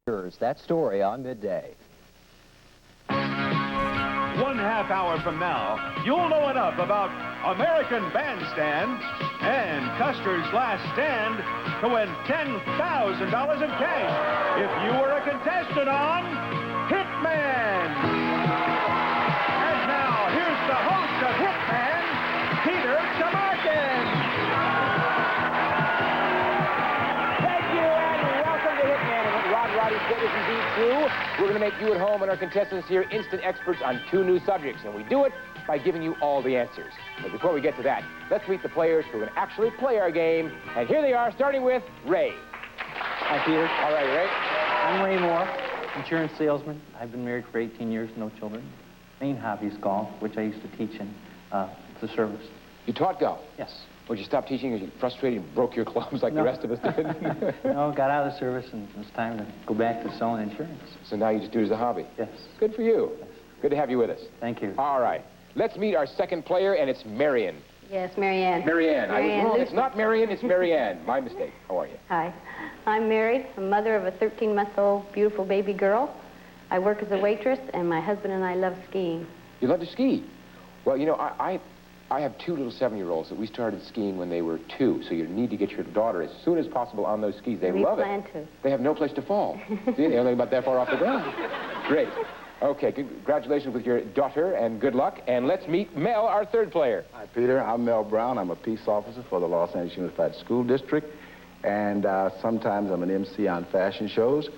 That story on Midday. 1/2 hour from now, you'll know enough about American Bandstand and Custer's Last Stand to win $10,000 in cash if you were a contestant on Hitman. And now, here's the host of Hitman, Peter Tomarken. Thank you, and welcome to Hitman. And Rod Roddy said is indeed true. We're going to make you at home and our contestants here instant experts on 2 new subjects, and we do it by giving you all the answers. But before we get to that, let's meet the players who are going to actually play our game. And here they are, starting with Ray. Hi, Peter. All right, Ray. I'm Ray Moore, insurance salesman. I've been married for 18 years, no children. Main hobby is golf, which I used to teach in the service. You taught golf? Yes. Would you stop teaching because you frustrated and broke your clubs like the rest of us did? No, got out of the service, and it's time to go back to selling insurance. So now you just do it as a hobby? Yes. Good for you. Yes. Good to have you with us. Thank you. All right. Let's meet our second player, and it's Marion. Yes, Marianne. Marianne. I was Marianne. wrong. It's not Marion, it's Marianne. My mistake. How are you? Hi. I'm married, a mother of a 13-month-old beautiful baby girl. I work as a waitress, and my husband and I love skiing. You love to ski? Well, you know, I have 2 little 7-year-olds that we started skiing when they were 2, so you need to get your daughter as soon as possible on those skis. They love it. We plan to. They have no place to fall. See, they're only about that far off the ground. Great. Okay, congratulations with your daughter, and good luck. And let's meet Mel, our third player. Hi, Peter. I'm Mel Brown. I'm a peace officer for the Los Angeles Unified School District. And sometimes I'm an MC on fashion shows.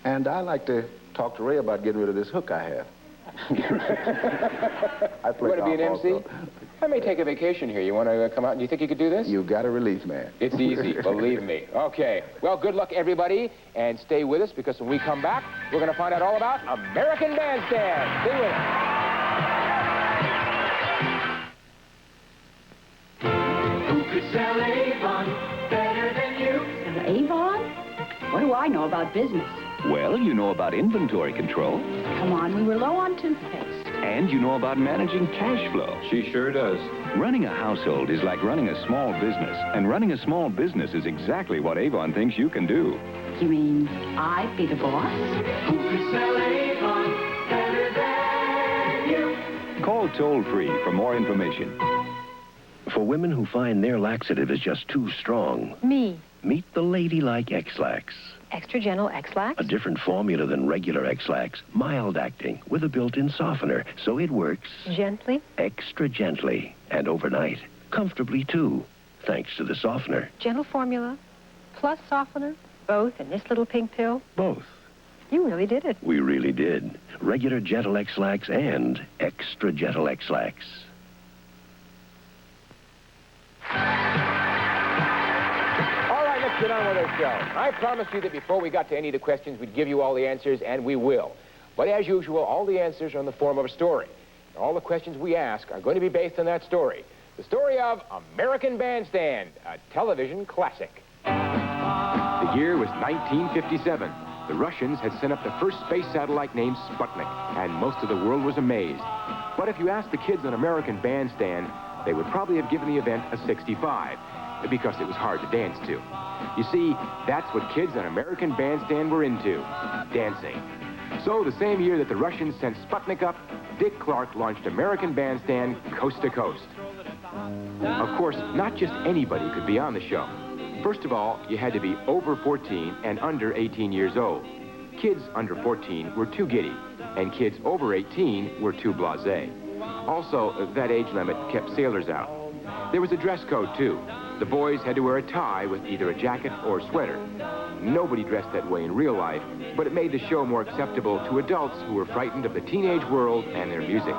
And I like to talk to Ray about getting rid of this hook I have. I play You want to be an golf MC? also. I may take a vacation here. You want to come out? Do you think you could do this? You got a relief, man. It's easy, believe me. Okay. Well, good luck, everybody. And stay with us, because when we come back, we're going to find out all about American Bandstand. Stay with us. Who could sell Avon better than you? Avon? What do I know about business? Well, you know about inventory control. Come on, we were low on toothpaste. And you know about managing cash flow. She sure does. Running a household is like running a small business. And running a small business is exactly what Avon thinks you can do. You mean I'd be the boss? Who could sell Avon better than you? Call toll-free for more information. For women who find their laxative is just too strong, Me. meet the Ladylike X-Lax. Extra gentle X-Lax? A different formula than regular X-Lax, mild acting with a built-in softener, so it works Gently? extra gently and overnight, comfortably too, thanks to the softener. Gentle formula plus softener, both in this little pink pill? Both. You really did it. We really did. Regular gentle X-Lax and extra gentle X-Lax. Get on with our show. I promised you that before we got to any of the questions, we'd give you all the answers, and we will. But as usual, all the answers are in the form of a story. And all the questions we ask are going to be based on that story. The story of American Bandstand, a television classic. The year was 1957. The Russians had sent up the first space satellite named Sputnik, and most of the world was amazed. But if you asked the kids on American Bandstand, they would probably have given the event a 65, because it was hard to dance to. You see, that's what kids on American Bandstand were into, dancing. So the same year that the Russians sent Sputnik up, Dick Clark launched American Bandstand coast to coast. Of course, not just anybody could be on the show. First of all, you had to be over 14 and under 18 years old. Kids under 14 were too giddy, and kids over 18 were too blasé. Also, that age limit kept sailors out. There was a dress code, too. The boys had to wear a tie with either a jacket or sweater. Nobody dressed that way in real life, but it made the show more acceptable to adults who were frightened of the teenage world and their music.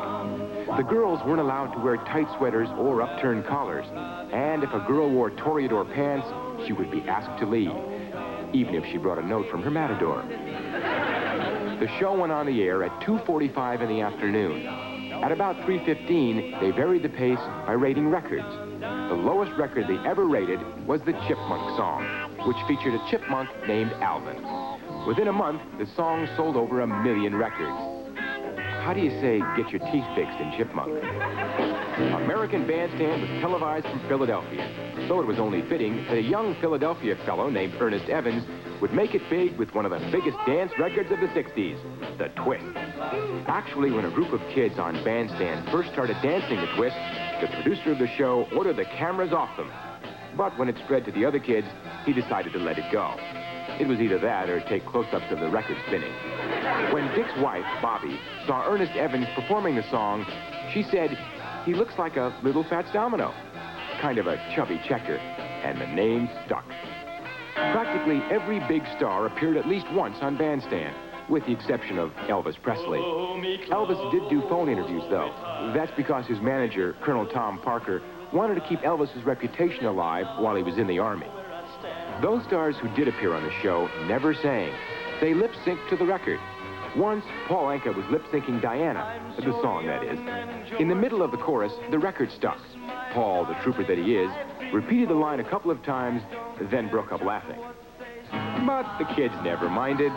The girls weren't allowed to wear tight sweaters or upturned collars, and if a girl wore toreador pants, she would be asked to leave, even if she brought a note from her matador. The show went on the air at 2:45 in the afternoon. At about 3:15, they varied the pace by rating records. The lowest record they ever rated was the Chipmunk song, which featured a chipmunk named Alvin. Within a month, the song sold over 1 million records. how do you say get your teeth fixed in Chipmunk? American Bandstand was televised from Philadelphia, so it was only fitting that a young Philadelphia fellow named Ernest Evans would make it big with one of the biggest dance records of the 60s, the Twist. Actually, when a group of kids on Bandstand first started dancing the Twist, the producer of the show ordered the cameras off them. But when it spread to the other kids, he decided to let it go. It was either that or take close-ups of the record spinning. When Dick's wife, Bobby, saw Ernest Evans performing the song, she said, "He looks like a little Fats Domino, kind of a chubby checker," and the name stuck. Practically every big star appeared at least once on Bandstand, with the exception of Elvis Presley. Elvis did do phone interviews, though. That's because his manager, Colonel Tom Parker, wanted to keep Elvis's reputation alive while he was in the Army. Those stars who did appear on the show never sang. They lip-synced to the record. Once, Paul Anka was lip-syncing Diana, the song, that is. In the middle of the chorus, the record stuck. Paul, the trooper that he is, repeated the line a couple of times, then broke up laughing. But the kids never minded.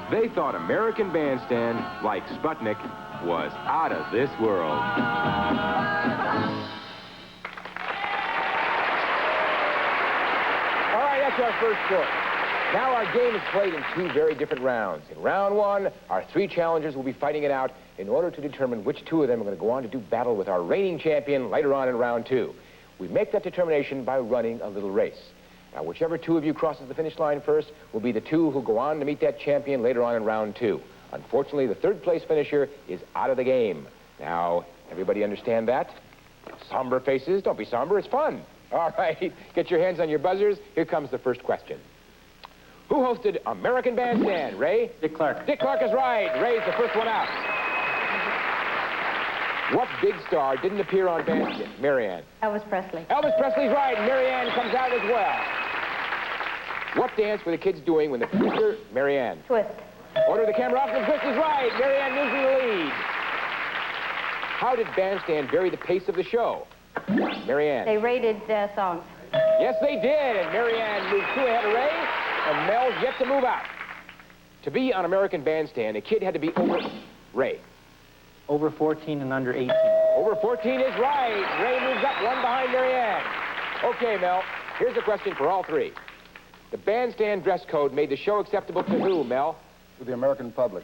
They thought American Bandstand, like Sputnik, was out of this world. All right, that's our first story. Now our game is played in two very different rounds. In round one, our three challengers will be fighting it out in order to determine which two of them are going to go on to do battle with our reigning champion later on in round two. We make that determination by running a little race. Now, whichever two of you crosses the finish line first will be the two who go on to meet that champion later on in round two. Unfortunately, the third place finisher is out of the game. Now, everybody understand that? Somber faces, don't be somber, it's fun. All right, get your hands on your buzzers. Here comes the first question. Who hosted American Bandstand, Ray? Dick Clark. Dick Clark is right. Ray's the first one out. What big star didn't appear on Bandstand? Marianne. Elvis Presley. Elvis Presley's right. Marianne comes out as well. What dance were the kids doing when the producer, Marianne? Twist. Order the camera off, and the twist is right. Marianne moves in the lead. How did Bandstand vary the pace of the show? Marianne. They rated songs. Yes, they did. And Marianne moved two ahead of Ray, and Mel's yet to move out. To be on American Bandstand, a kid had to be over... Ray. Over 14 and under 18. Over 14 is right. Ray moves up one behind Marianne. Okay, Mel, here's a question for all three. The Bandstand dress code made the show acceptable to who, Mel? To the American public.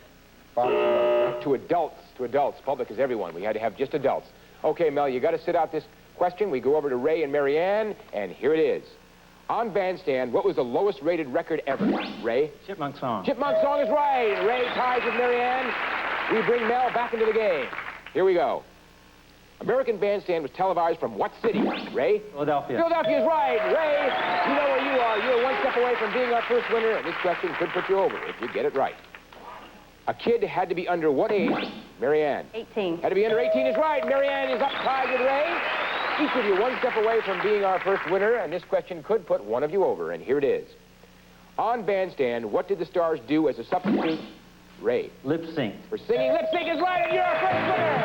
To adults. To adults. Public is everyone. We had to have just adults. Okay, Mel, you got to sit out this question. We go over to Ray and Marianne, and here it is. On Bandstand, what was the lowest rated record ever? Ray? Chipmunk Song. Chipmunk Song is right. Ray ties with Marianne. We bring Mel back into the game. Here we go. American Bandstand was televised from what city? Ray? Philadelphia. Philadelphia is right. Ray, you know where you are. You're one step away from being our first winner, and this question could put you over if you get it right. A kid had to be under what age? Marianne. 18. Had to be under 18 is right. Marianne is up tied with Ray. Each of you one step away from being our first winner, and this question could put one of you over, and here it is. On Bandstand, what did the stars do as a substitute? Ray. Lip sync. For singing, lip sync is right, and you're our first winner!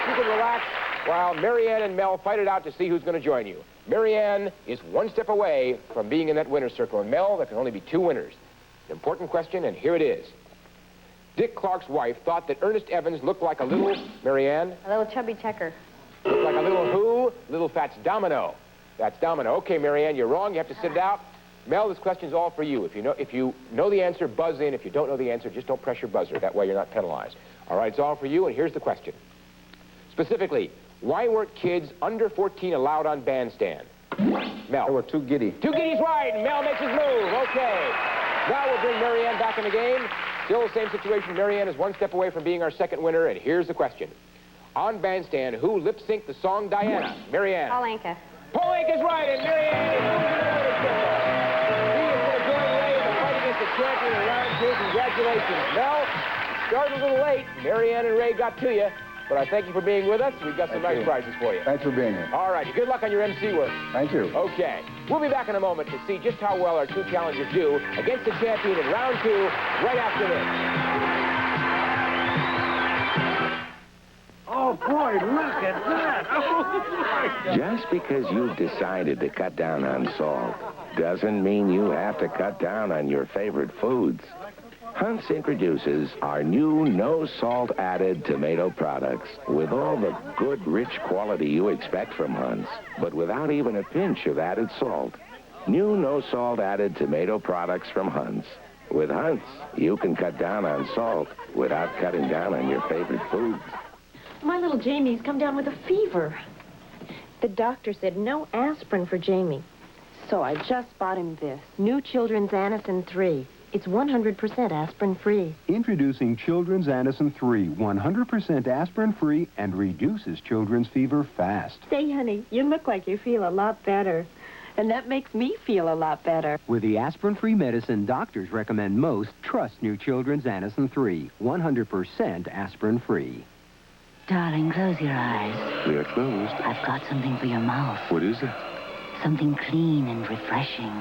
You can relax while Marianne and Mel fight it out to see who's going to join you. Marianne is one step away from being in that winner's circle, and Mel, there can only be two winners. An important question, and here it is. Dick Clark's wife thought that Ernest Evans looked like a little, Marianne? A little chubby checker. Looked like a little who? Little Fats Domino. That's Domino. Okay, Marianne, you're wrong. You have to sit it out. Mel, this question's all for you. If you know the answer, buzz in. If you don't know the answer, just don't press your buzzer. That way you're not penalized. All right, it's all for you, and here's the question. Specifically, why weren't kids under 14 allowed on Bandstand? Mel. They were too giddy. Too giddy's right, and Mel makes his move. Okay. Now we'll bring Marianne back in the game. Still the same situation. Marianne is one step away from being our second winner, and here's the question. On Bandstand, who lip-synced the song Diana? Marianne. Paul Anka. Paul Anka is right, and Marianne is going to join Ray in the fight against the champion in round two. Congratulations. Mel, started a little late. Marianne and Ray got to you, but I thank you for being with us. We've got some nice prizes for you. Thanks for being here. All right, good luck on your MC work. Thank you. Okay. We'll be back in a moment to see just how well our two challengers do against the champion in round two right after this. Oh, boy, look at that. Oh, Just because you've decided to cut down on salt doesn't mean you have to cut down on your favorite foods. Hunt's introduces our new no salt added tomato products with all the good, rich quality you expect from Hunt's, but without even a pinch of added salt. New no salt added tomato products from Hunt's. With Hunt's, you can cut down on salt without cutting down on your favorite foods. My little Jamie's come down with a fever. The doctor said no aspirin for Jamie. So I just bought him this, new Children's Anacin 3. It's 100% aspirin-free. Introducing Children's Anacin 3, 100% aspirin-free and reduces children's fever fast. Say, honey, you look like you feel a lot better. And that makes me feel a lot better. With the aspirin-free medicine doctors recommend most, trust new Children's Anacin 3, 100% aspirin-free. Darling, close your eyes. They're closed. I've got something for your mouth. What is it? Something clean and refreshing.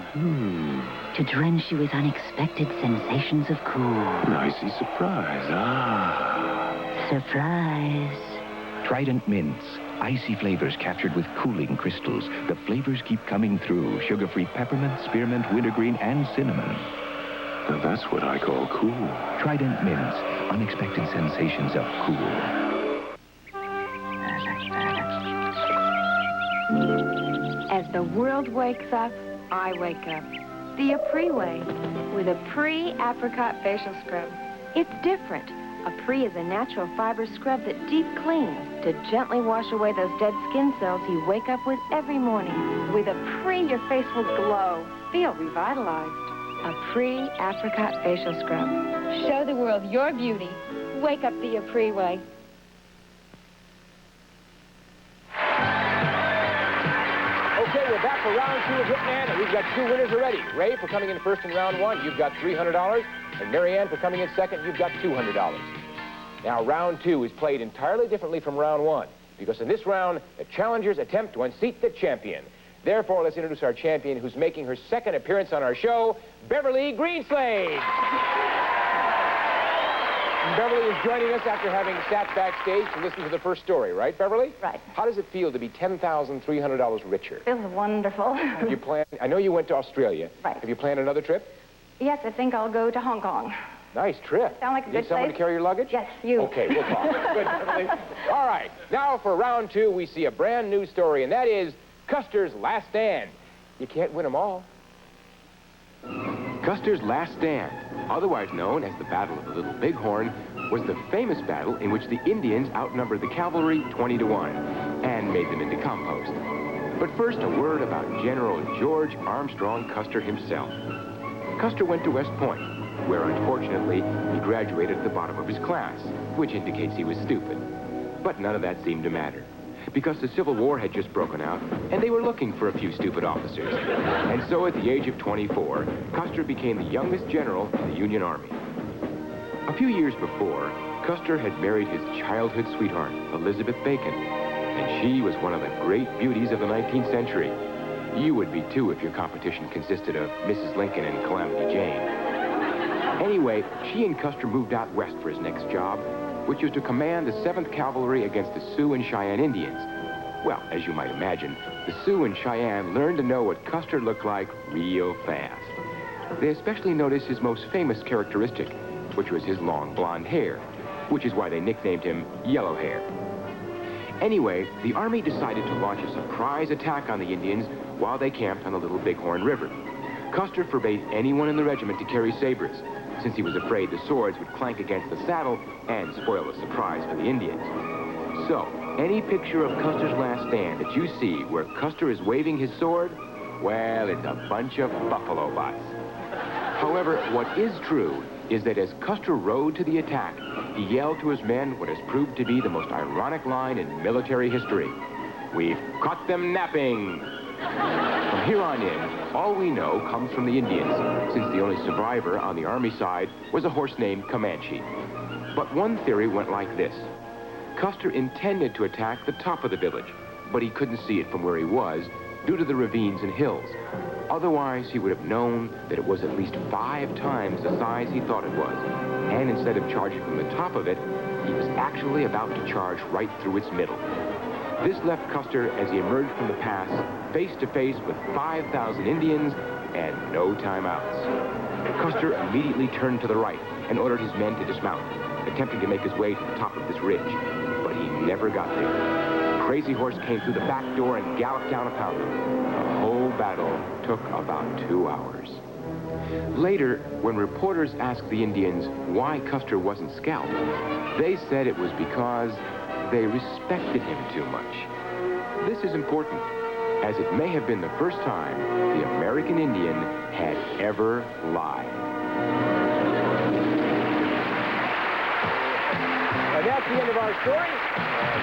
To drench you with unexpected sensations of cool. Nicey surprise. Surprise. Trident Mints. Icy flavors captured with cooling crystals. The flavors keep coming through. Sugar-free peppermint, spearmint, wintergreen, and cinnamon. Now that's what I call cool. Trident Mints. Unexpected sensations of cool. As the world wakes up, I wake up. The Apres way, with a pre-apricot facial scrub. It's different. Apres is a natural fiber scrub that deep cleans to gently wash away those dead skin cells you wake up with every morning. With Apres, your face will glow, feel revitalized. A pre-apricot facial scrub. Show the world your beauty. Wake up the Apres way. Okay, we're back for round two of Hitman, and we've got two winners already. Ray, for coming in first in round one, you've got $300. And Marianne, for coming in second, you've got $200. Now, round two is played entirely differently from round one, because in this round, the challengers attempt to unseat the champion. Therefore, let's introduce our champion, who's making her second appearance on our show, Beverly Greenslade. Beverly is joining us after having sat backstage to listen to the first story, right, Beverly? Right. How does it feel to be $10,300 richer? Feels wonderful. Have you planned, I know you went to Australia. Right. Have you planned another trip? Yes, I think I'll go to Hong Kong. Nice trip. Sound like a Need good someone place? to carry your luggage? Yes, you. Okay, we'll talk. Good, Beverly. All right, now for round two, we see a brand new story, and that is Custer's Last Stand. You can't win them all. Custer's Last Stand, otherwise known as the Battle of the Little Bighorn, was the famous battle in which the Indians outnumbered the cavalry 20-1 and made them into compost. But first, a word about General George Armstrong Custer himself. Custer went to West Point, where unfortunately he graduated at the bottom of his class, which indicates he was stupid. But none of that seemed to matter, because the Civil War had just broken out, and they were looking for a few stupid officers. And so at the age of 24, Custer became the youngest general in the Union Army. A few years before, Custer had married his childhood sweetheart, Elizabeth Bacon, and she was one of the great beauties of the 19th century. You would be too if your competition consisted of Mrs. Lincoln and Calamity Jane. Anyway, she and Custer moved out west for his next job, which was to command the 7th Cavalry against the Sioux and Cheyenne Indians. Well, as you might imagine, the Sioux and Cheyenne learned to know what Custer looked like real fast. They especially noticed his most famous characteristic, which was his long blonde hair, which is why they nicknamed him Yellow Hair. Anyway, the Army decided to launch a surprise attack on the Indians while they camped on the Little Bighorn River. Custer forbade anyone in the regiment to carry sabers, since he was afraid the swords would clank against the saddle and spoil the surprise for the Indians. So, any picture of Custer's Last Stand that you see where Custer is waving his sword, well, it's a bunch of buffalo butts. However, what is true is that as Custer rode to the attack, he yelled to his men what has proved to be the most ironic line in military history. "We've caught them napping." From here on in, all we know comes from the Indians, since the only survivor on the Army side was a horse named Comanche. But one theory went like this. Custer intended to attack the top of the village, but he couldn't see it from where he was due to the ravines and hills. Otherwise, he would have known that it was at least 5 times the size he thought it was. And instead of charging from the top of it, he was actually about to charge right through its middle. This left Custer, as he emerged from the pass, face to face with 5,000 Indians and no timeouts. Custer immediately turned to the right and ordered his men to dismount, attempting to make his way to the top of this ridge. But he never got there. Crazy Horse came through the back door and galloped down upon them. The whole battle took about 2 hours. Later, when reporters asked the Indians why Custer wasn't scalped, they said it was because they respected him too much. This is important, as it may have been the first time the American Indian had ever lied. And that's the end of our story.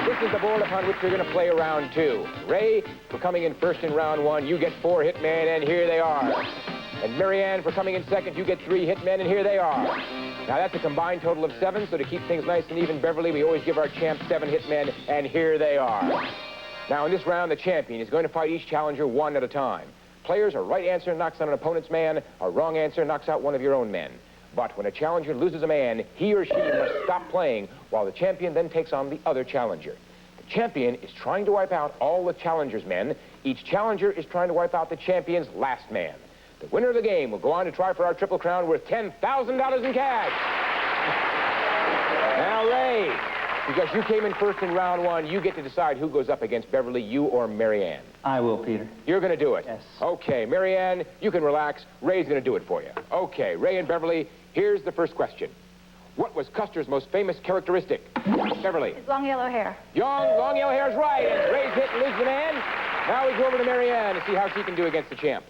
This is the board upon which we're going to play round 2. Ray, for coming in first in round 1, you get 4 hitmen, and here they are. And Marianne, for coming in second, you get 3 hitmen, and here they are. Now, that's a combined total of 7, so to keep things nice and even, Beverly, we always give our champ 7 hitmen, and here they are. Now, in this round, the champion is going to fight each challenger one at a time. Players, a right answer knocks out an opponent's man, a wrong answer knocks out one of your own men. But when a challenger loses a man, he or she must stop playing while the champion then takes on the other challenger. The champion is trying to wipe out all the challenger's men. Each challenger is trying to wipe out the champion's last man. The winner of the game will go on to try for our Triple Crown worth $10,000 in cash. Now, Ray, because you came in first in round 1, you get to decide who goes up against Beverly, you or Marianne. I will, Peter. You're going to do it? Yes. Okay, Marianne, you can relax. Ray's going to do it for you. Okay, Ray and Beverly, here's the first question. What was Custer's most famous characteristic? Beverly. His long yellow hair. Long yellow hair is right. And Ray's hit and loses the man. Now we go over to Marianne to see how she can do against the champ.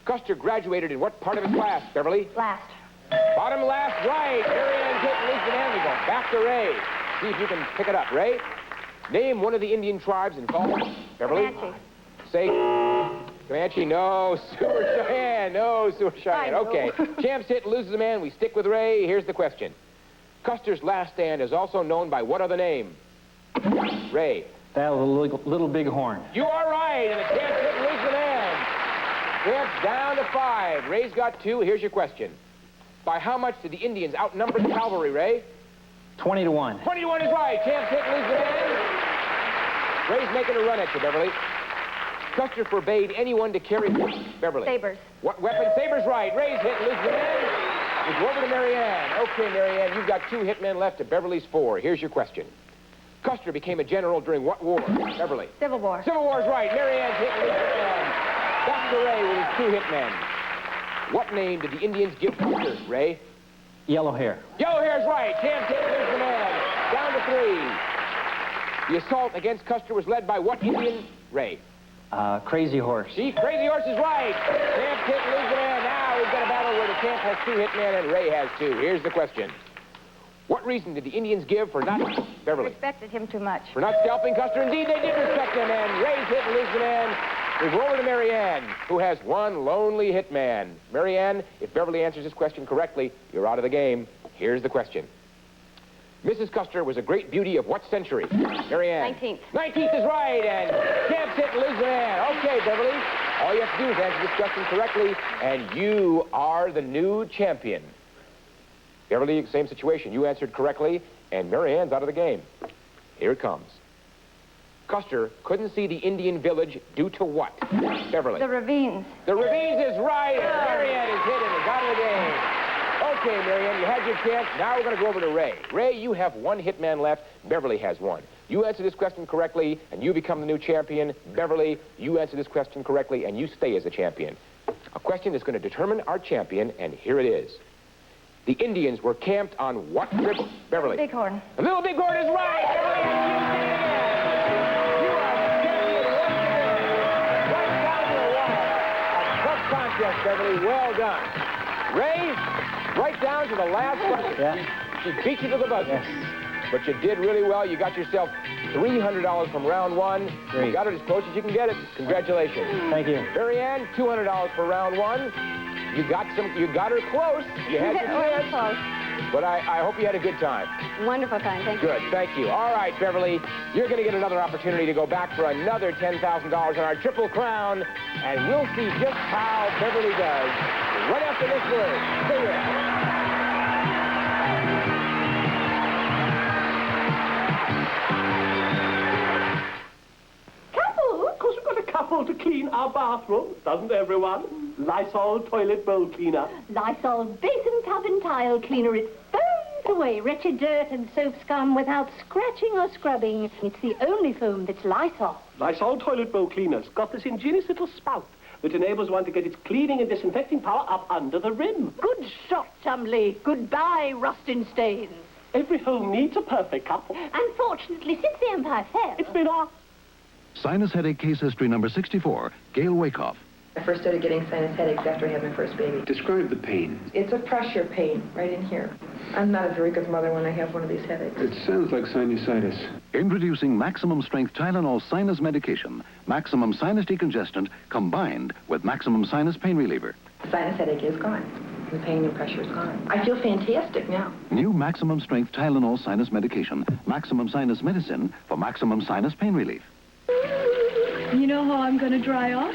Custer graduated in what part of his class, Beverly? Last. Bottom last, right. Marianne's hit and loses the man. We go back to Ray. See if you can pick it up. Ray, name one of the Indian tribes involved. Beverly? Comanche. Say, Comanche, no. Sewer Cheyenne, no. Sewer Cheyenne. Okay. Champ's hit and loses the man. We stick with Ray. Here's the question. Custer's last stand is also known by what other name? Ray. Battle of the Little Big Horn. You are right, and the champ's hit and loses the man. Champ's down to 5. Ray's got 2. Here's your question. By how much did the Indians outnumber the cavalry, Ray? 20 to 1. 20 to 1 is right. Champ's hit and loses the man. Ray's making a run at you, Beverly. Custer forbade anyone to carry... Beverly. Sabers. What weapon? Sabers, right. Ray's hit and loses the man. We go over to Marianne. Okay, Marianne, you've got 2 hitmen left to Beverly's 4. Here's your question. Custer became a general during what war? Beverly. Civil War. Civil War is right. Marianne's hit and loses the man. Back to Ray with his 2 hitmen. What name did the Indians give Custer, Ray? Yellow hair. Yellow hair's right. Champ's hit and loses the man. Down to 3. The assault against Custer was led by what Indian, Ray? Crazy Horse. See, Crazy Horse is right. Champ's hit and loses the man. Now we've got a battle where the champ has 2 hitmen and Ray has 2. Here's the question. What reason did the Indians give for not... Beverly. Respected him too much. For not scalping Custer? Indeed, they did respect him, and Ray's hit and loses the man. We go over to Marianne, who has 1 lonely hitman. Marianne, if Beverly answers this question correctly, you're out of the game. Here's the question. Mrs. Custer was a great beauty of what century? Marianne. 19th. 19th is right, and champ's hit and loses the man. Okay, Beverly. All you have to do is answer this question correctly, and you are the new champion. Beverly, same situation. You answered correctly, and Marianne's out of the game. Here it comes. Custer couldn't see the Indian village due to what? Beverly. The ravines. The ravines is right, and Marianne is hit and is out of the game. Okay, Marianne, you had your chance. Now we're going to go over to Ray. Ray, you have 1 hitman left. Beverly has 1. You answer this question correctly, and you become the new champion. Beverly, you answer this question correctly, and you stay as the champion. A question that's going to determine our champion, and here it is. The Indians were camped on what river? Beverly. Bighorn. The Little Bighorn is right. Beverly, you are the champion once again. Right down to the wire. A tough contest, Beverly. Well done. Ray, right down to the last question. Yeah. She beat you to the buzzer. Yes. But you did really well. You got yourself $300 from round 1. Great. You got it as close as you can get it. Congratulations. Thank you. Marianne, $200 for round 1. You got her close. You had your chance. Close. But I hope you had a good time. Wonderful time. Thank you. Good. Thank you. All right, Beverly, you're going to get another opportunity to go back for another $10,000 on our Triple Crown, and we'll see just how Beverly does right after this word. See ya. Of course, we've got a couple to clean our bathrooms, doesn't everyone? Lysol toilet bowl cleaner. Lysol basin tub and tile cleaner. It foams away wretched dirt and soap scum without scratching or scrubbing. It's the only foam that's Lysol. Lysol toilet bowl cleaner's got this ingenious little spout that enables one to get its cleaning and disinfecting power up under the rim. Good shot, Chumley. Goodbye, rust and stains. Every home needs a perfect couple. Unfortunately, since the Empire fell... It's been our... Sinus headache case history number 64, Gail Wakehoff. I first started getting sinus headaches after I had my first baby. Describe the pain. It's a pressure pain right in here. I'm not a very good mother when I have one of these headaches. It sounds like sinusitis. Introducing maximum strength Tylenol sinus medication. Maximum sinus decongestant combined with maximum sinus pain reliever. The sinus headache is gone. The pain and pressure is gone. I feel fantastic now. New maximum strength Tylenol sinus medication. Maximum sinus medicine for maximum sinus pain relief. You know how I'm going to dry off?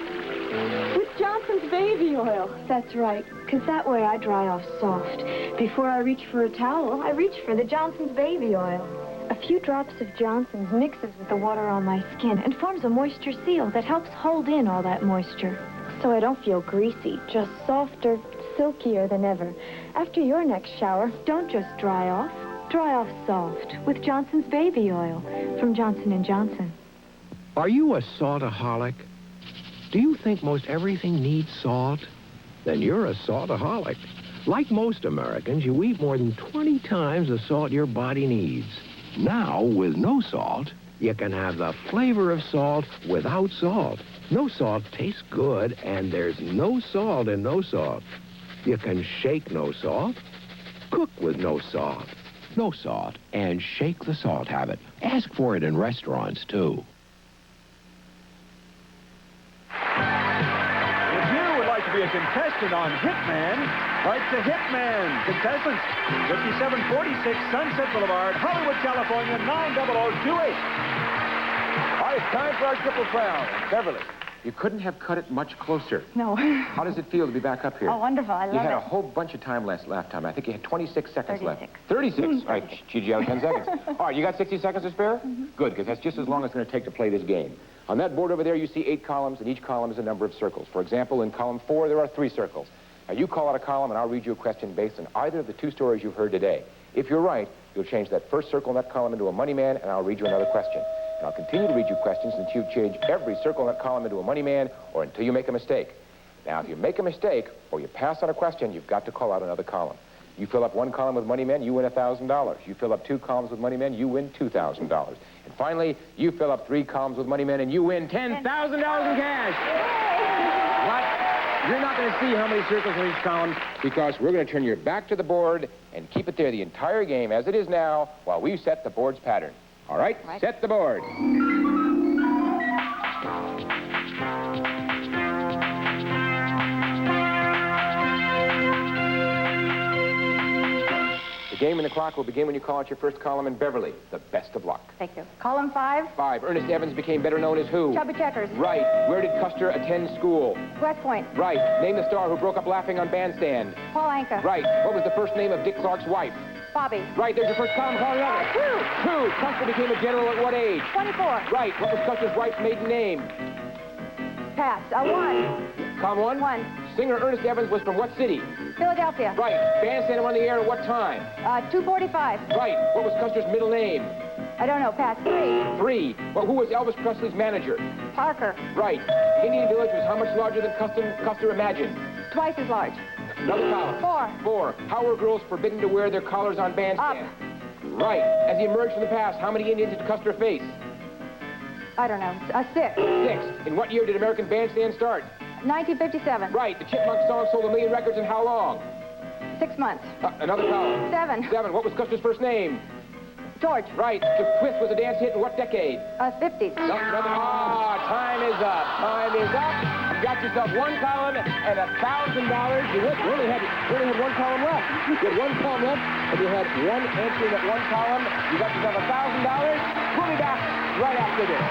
With Johnson's baby oil. That's right, because that way I dry off soft. Before I reach for a towel, I reach for the Johnson's baby oil. A few drops of Johnson's mixes with the water on my skin and forms a moisture seal that helps hold in all that moisture. So I don't feel greasy, just softer, silkier than ever. After your next shower, don't just dry off. Dry off soft with Johnson's baby oil from Johnson & Johnson. Are you a saltaholic? Do you think most everything needs salt? Then you're a saltaholic. Like most Americans, you eat more than 20 times the salt your body needs. Now, with no salt, you can have the flavor of salt without salt. No salt tastes good, and there's no salt in no salt. You can shake no salt, cook with no salt. No salt, and shake the salt habit. Ask for it in restaurants, too. If you would like to be a contestant on Hitman, write to Hitman. Contestants, 5746 Sunset Boulevard, Hollywood, California, 90028. All right, it's time for our Triple Crown. Beverly, you couldn't have cut it much closer. No. How does it feel to be back up here? Oh, wonderful. I love it. You had a whole bunch of time last time. I think you had 26 seconds 36. left. 36? All right, Gigi, out of 10 seconds. All right, you got 60 seconds to spare? Good, because that's just as long as it's going to take to play this game. On that board over there, you see 8 columns, and each column is a number of circles. For example, in column 4, there are 3 circles. Now, you call out a column, and I'll read you a question based on either of the 2 stories you've heard today. If you're right, you'll change that first circle in that column into a money man, and I'll read you another question. And I'll continue to read you questions until you change every circle in that column into a money man, or until you make a mistake. Now, if you make a mistake, or you pass on a question, you've got to call out another column. You fill up 1 column with money men, you win $1,000. You fill up 2 columns with money men, you win $2,000. And finally, you fill up 3 columns with money men, and you win $10,000 in cash. What? You're not going to see how many circles in each column, because we're going to turn your back to the board and keep it there the entire game as it is now while we set the board's pattern. All right? Set the board. The game and the clock will begin when you call out your first column, and Beverly, the best of luck. Thank you. Column 5. 5. Ernest Evans became better known as who? Chubby Checkers. Right. Where did Custer attend school? West Point. Right. Name the star who broke up laughing on Bandstand. Paul Anka. Right. What was the first name of Dick Clark's wife? Bobby. Right. There's your first column. Call another. 2. Custer became a general at what age? 24. Right. What was Custer's wife's maiden name? Pass. 1. Column 1? 1. Singer Ernest Evans was from what city? Philadelphia. Right. Bandstand went on the air at what time? 2:45. Right. What was Custer's middle name? I don't know. Pass. 3. 3. Well, who was Elvis Presley's manager? Parker. Right. Indian Village was how much larger than Custer imagined? Twice as large. Another column. 4. 4. How were girls forbidden to wear their collars on Bandstand? Up. Right. As he emerged from the past, how many Indians did Custer face? I don't know. 6. 6. In what year did American Bandstand start? 1957. Right. The Chipmunk song sold 1 million records in how long? 6 months. Another column. 7. 7. What was Custer's first name? George. Right. The Twist was a dance hit in what decade? 50s. Time is up. Time is up. You got yourself 1 column and $1,000. You only had 1 column left. You had 1 column left, and you had 1 entry in that 1 column. You got yourself $1,000. We'll be back right after this.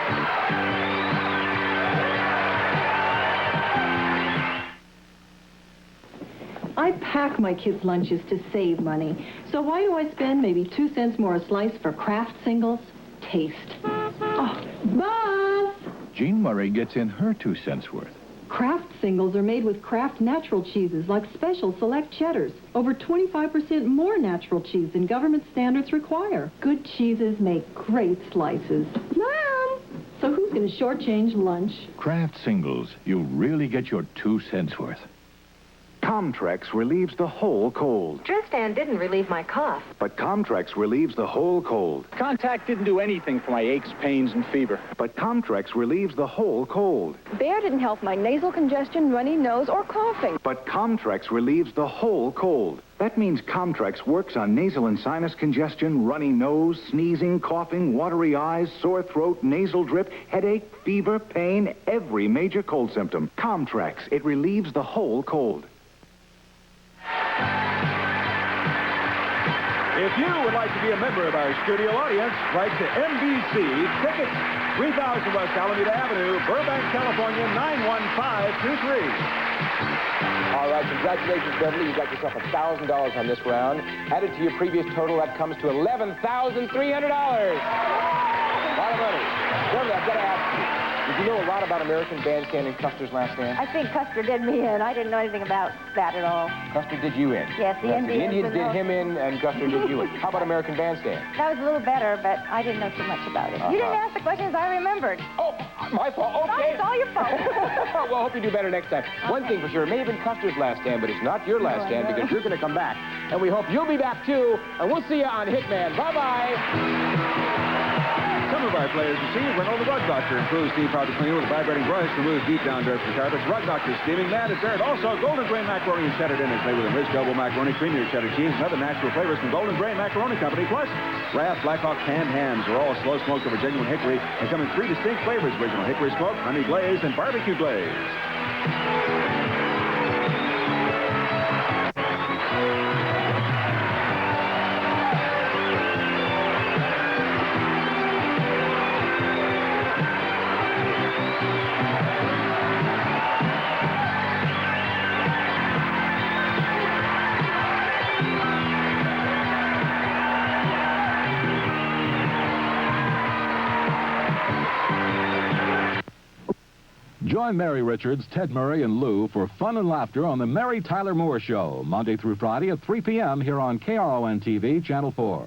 I pack my kids' lunches to save money. So why do I spend maybe 2 cents more a slice for Kraft singles? Taste. Oh, Bob! Jean Murray gets in her 2 cents worth. Kraft singles are made with Kraft natural cheeses like Special Select Cheddars. Over 25% more natural cheese than government standards require. Good cheeses make great slices. Mom! So who's going to shortchange lunch? Kraft singles. You'll really get your 2 cents worth. Comtrex relieves the whole cold. Tristan didn't relieve my cough. But Comtrex relieves the whole cold. Contact didn't do anything for my aches, pains, and fever. But Comtrex relieves the whole cold. Bayer didn't help my nasal congestion, runny nose, or coughing. But Comtrex relieves the whole cold. That means Comtrex works on nasal and sinus congestion, runny nose, sneezing, coughing, watery eyes, sore throat, nasal drip, headache, fever, pain, every major cold symptom. Comtrex, it relieves the whole cold. If you would like to be a member of our studio audience, write to NBC Tickets, 3000 West Alameda Avenue, Burbank, California, 91523. All right, congratulations, Beverly. You got yourself $1,000 on this round. Added to your previous total, that comes to $11,300. A lot of money. Beverly, I've got to ask you, did you know a lot about American Bandstand and Custer's Last Stand? I think Custer did me in. I didn't know anything about that at all. Custer did you in? Yes, the Indians did him in, and Custer did you in. How about American Bandstand? That was a little better, but I didn't know too much about it. You didn't ask the questions I remembered. Oh, my fault. Okay. It's all your fault. Well, I hope you do better next time. Okay. One thing for sure, it may have been Custer's last stand, but it's not your last stand because you're going to come back. And we hope you'll be back, too. And we'll see you on Hitman. Bye-bye. Some of our players you see Renault the Rug Doctor improves steam powder cleaner with a vibrating brush, removes deep down dirt from carpets. Rug Doctor steaming mad as dirt. Also, Golden Grain macaroni and cheddar dinners made with enriched double macaroni, creamier cheddar cheese, and other natural flavors from Golden Grain Macaroni Company. Plus, Kraft Black Hawk canned hams are all slow smoked over genuine hickory and come in 3 distinct flavors: original hickory smoke, honey glaze, and barbecue glaze. Join Mary Richards, Ted Murray, and Lou for fun and laughter on the Mary Tyler Moore Show, Monday through Friday at 3 p.m. here on KRON-TV, Channel 4.